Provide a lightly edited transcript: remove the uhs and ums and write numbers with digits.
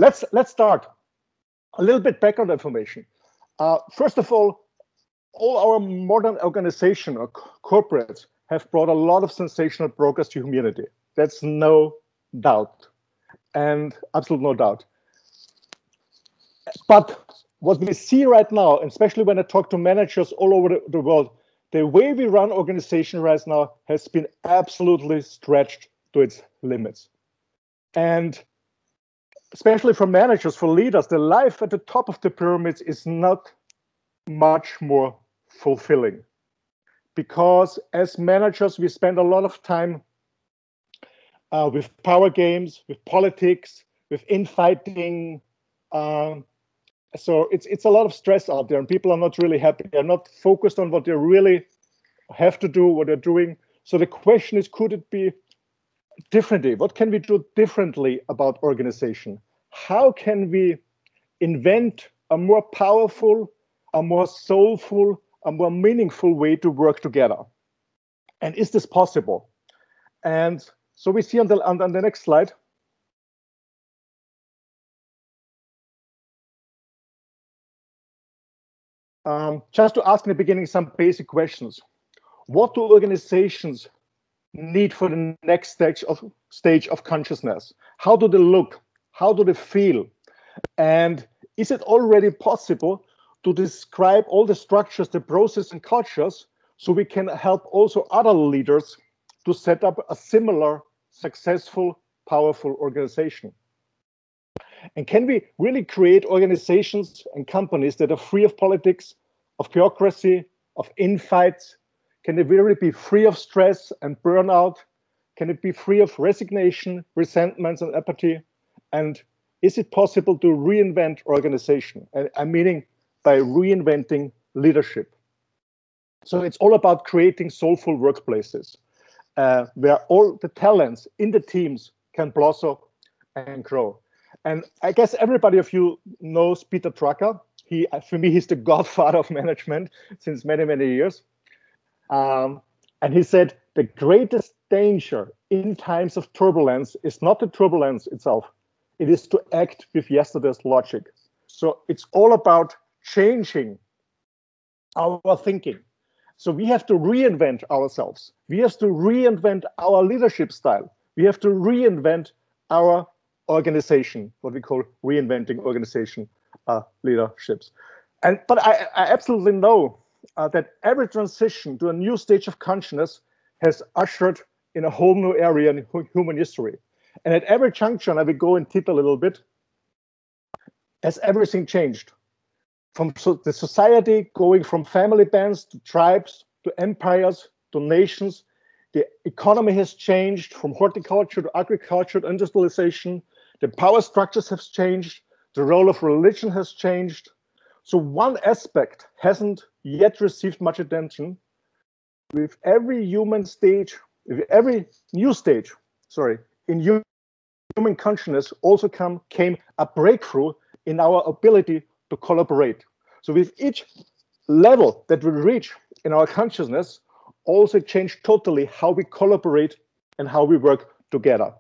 let's start. A little bit background information. First of all our modern organization or corporates have brought a lot of sensational progress to humanity. That's no doubt, and absolute no doubt. But what we see right now, and especially when I talk to managers all over the world, the way we run organization right now has been absolutely stretched to its limits. And especially for managers, for leaders, the life at the top of the pyramids is not much more fulfilling. Because as managers, we spend a lot of time with power games, with politics, with infighting. So it's a lot of stress out there, and people are not really happy. They're not focused on what they really have to do, what they're doing. So the question is, could it be differently? What can we do differently about organization? How can we invent a more powerful, a more soulful, a more meaningful way to work together? And is this possible? And so we see on the next slide. Just to ask in the beginning some basic questions. What do organizations need for the next stage of consciousness? How do they look? How do they feel? And is it already possible to describe all the structures, the process and cultures, so we can help also other leaders to set up a similar successful, powerful organization? And can we really create organizations and companies that are free of politics, of bureaucracy, of infights? Can they really be free of stress and burnout? Can it be free of resignation, resentments, and apathy? And is it possible to reinvent organization? And I'm meaning by reinventing leadership. So it's all about creating soulful workplaces where all the talents in the teams can blossom and grow. And I guess everybody of you knows Peter Drucker. For me, he's the godfather of management since many, many years. And he said, the greatest danger in times of turbulence is not the turbulence itself. It is to act with yesterday's logic. So it's all about changing our thinking. So we have to reinvent ourselves. We have to reinvent our leadership style. We have to reinvent our organization, what we call reinventing organization leaderships. But I absolutely know that every transition to a new stage of consciousness has ushered in a whole new area in human history. And at every junction, I will go and tip a little bit, has everything changed. From the society going from family bands to tribes to empires to nations. The economy has changed from horticulture to agriculture to industrialization. The power structures have changed. The role of religion has changed. So one aspect hasn't yet received much attention. With every human stage, with every new stage, in human consciousness also came a breakthrough in our ability to collaborate. So with each level that we reach in our consciousness, also change totally how we collaborate and how we work together.